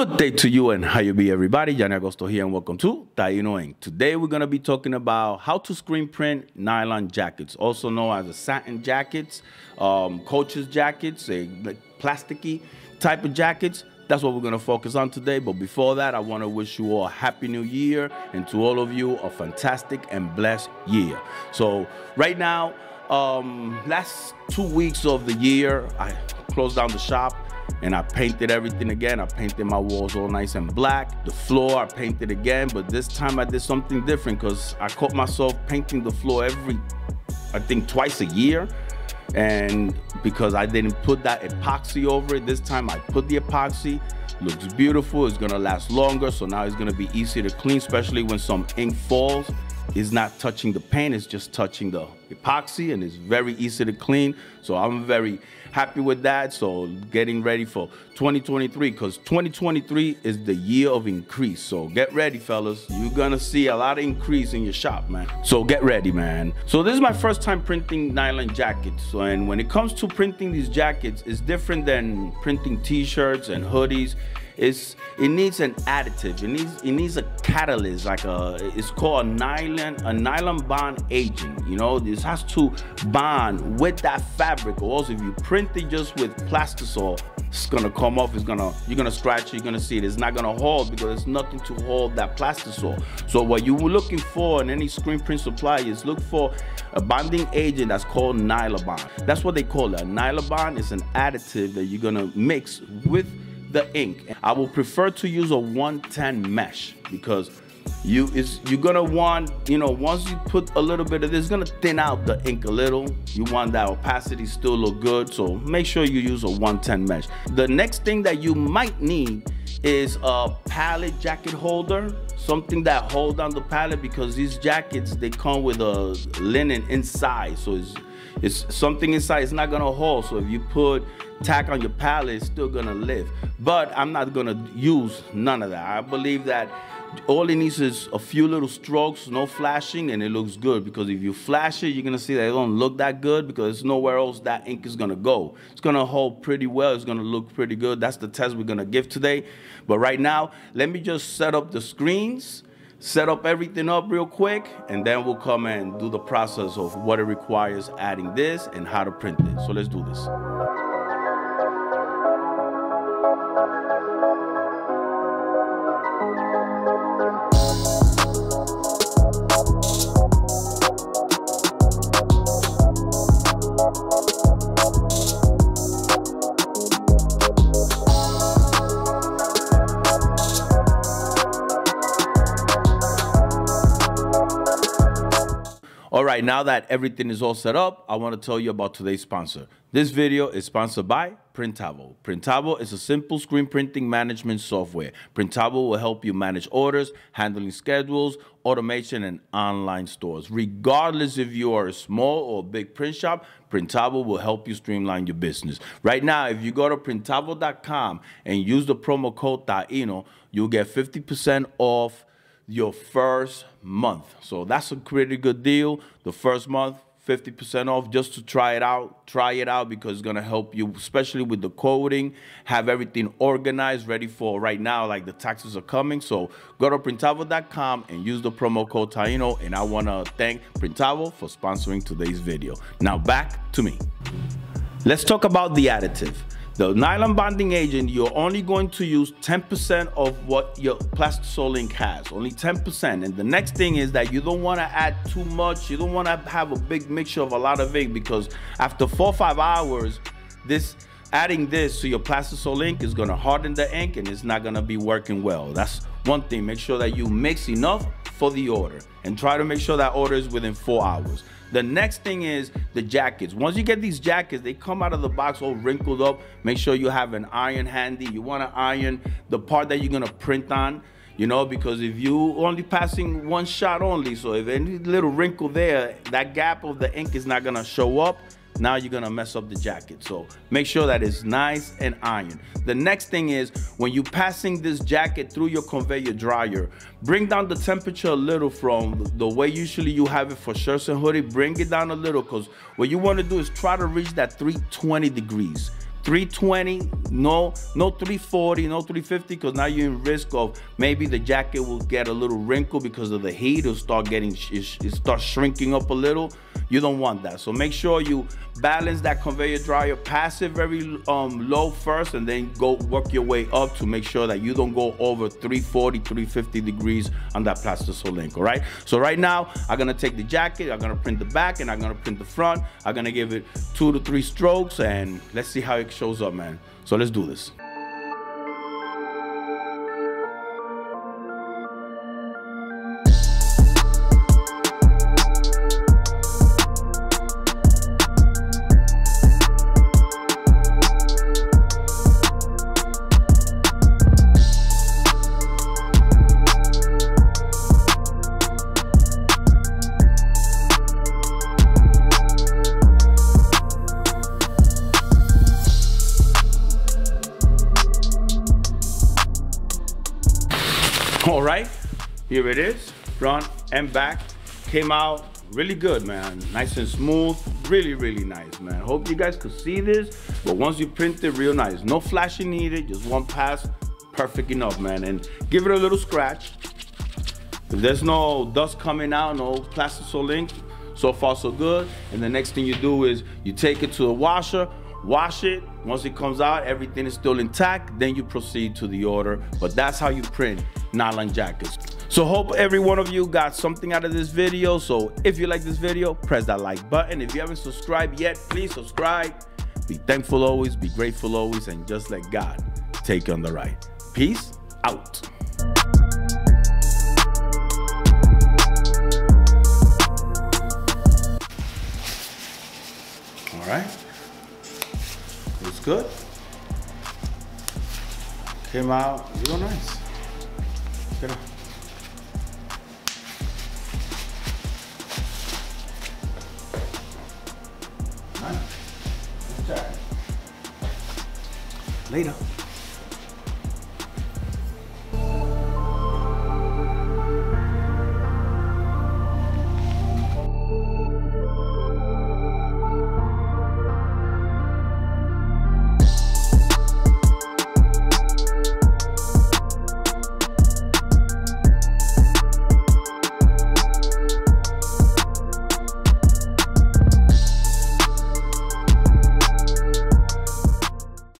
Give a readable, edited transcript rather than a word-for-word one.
Good day to you and how you be, everybody. Johnny Agosto here and welcome to Taino Inc. Today we're going to be talking about how to screen print nylon jackets, also known as the satin jackets, coaches jackets, like plasticky type of jackets. That's what we're going to focus on today. But before that, I want to wish you all a happy new year and to all of you a fantastic and blessed year. So right now, last 2 weeks of the year, I closed down the shop and I painted everything again. I painted my walls all nice and black. The floor I painted again, but this time I did something different because I caught myself painting the floor I think twice a year. And because I didn't put that epoxy over it, this time I put the epoxy. Looks beautiful, it's gonna last longer, so now it's gonna be easier to clean, especially when some ink falls. It's not touching the paint, it's just touching the epoxy, and it's very easy to clean. So I'm very happy with that. So getting ready for 2023, because 2023 is the year of increase. So get ready, fellas. You're gonna see a lot of increase in your shop, man. So get ready, man. So this is my first time printing nylon jackets. So, and when it comes to printing these jackets, it's different than printing t-shirts and hoodies. It needs an additive. It needs a catalyst, like it's called a nylon bond agent. You know, this has to bond with that fabric, or else if you print it just with plastisol, it's gonna come off. You're gonna scratch it. You're gonna see it. It's not gonna hold because there's nothing to hold that plastisol. So what you were looking for in any screen print supply is look for a bonding agent that's called Nylabond. That's what they call it. A Nylabond is an additive that you're gonna mix with the ink. I will prefer to use a 110 mesh because you're gonna want, you know, once you put a little bit of this, it's gonna thin out the ink a little. You want that opacity still look good, so make sure you use a 110 mesh. The next thing that you might need is a pallet jacket holder, something that hold on the pallet, because these jackets, they come with a linen inside, so it's something inside. It's not gonna hold, so if you put tack on your pallet, it's still gonna live. But I'm not gonna use none of that. I believe that all it needs is a few little strokes, no flashing, and it looks good. Because if you flash it, you're gonna see that it don't look that good because there's nowhere else that ink is gonna go. It's gonna hold pretty well, it's gonna look pretty good. That's the test we're gonna give today. But right now, let me just set up the screens, set up everything up real quick, and then we'll come and do the process of what it requires adding this and how to print it. So let's do this. All right, now that everything is all set up, I want to tell you about today's sponsor. This video is sponsored by Printavo. Printavo is a simple screen printing management software. Printavo will help you manage orders, handling schedules, automation, and online stores. Regardless if you are a small or big print shop, Printavo will help you streamline your business. Right now, if you go to printavo.com and use the promo code TAINO, you'll get 50% off your first month. So that's a pretty good deal. The first month, 50% off, just to try it out. Try it out because it's gonna help you, especially with the coding, have everything organized, ready for right now, like the taxes are coming. So go to printavo.com and use the promo code TAINO, and I wanna thank Printavo for sponsoring today's video. Now back to me. Let's talk about the additive. The nylon bonding agent, you're only going to use 10% of what your plastisol ink has, only 10%. And the next thing is that you don't want to add too much. You don't want to have a big mixture of a lot of ink, because after 4 or 5 hours, adding this to your plastisol ink is going to harden the ink and it's not going to be working well. That's one thing. Make sure that you mix enough for the order and try to make sure that order is within 4 hours. The next thing is the jackets. Once you get these jackets, they come out of the box all wrinkled up. Make sure you have an iron handy. You want to iron the part that you're going to print on, you know, because if you only passing one shot only, so if any little wrinkle there, that gap of the ink is not going to show up. Now you're gonna mess up the jacket. So make sure that it's nice and ironed. The next thing is, when you're passing this jacket through your conveyor dryer, bring down the temperature a little from the way usually you have it for shirts and hoodie. Bring it down a little, because what you want to do is try to reach that 320 degrees. 320, no 340, no 350, because now you're in risk of maybe the jacket will get a little wrinkle because of the heat. It'll start getting, it starts shrinking up a little. You don't want that. So make sure you balance that conveyor dryer, pass it very low first, and then go work your way up to make sure that you don't go over 340, 350 degrees on that Plastisol ink, all right? So right now, I'm gonna take the jacket, I'm gonna print the back, and I'm gonna print the front. I'm gonna give it 2 to 3 strokes, and let's see how it shows up, man. So let's do this. All right, here it is, front and back. Came out really good, man. Nice and smooth, really, really nice, man. Hope you guys could see this, but once you print it, real nice. No flashing needed, just one pass, perfect enough, man. And give it a little scratch. If there's no dust coming out, no Plastisol ink, so far so good. And the next thing you do is you take it to a washer, wash it. Once it comes out, everything is still intact, then you proceed to the order. But that's how you print nylon jackets. So hope every one of you got something out of this video. So if you like this video, press that like button. If you haven't subscribed yet, please subscribe. Be thankful always, be grateful always, and just let God take you on the ride. Peace out. All right. Looks good. Came out real nice. Get up. Nice. Later.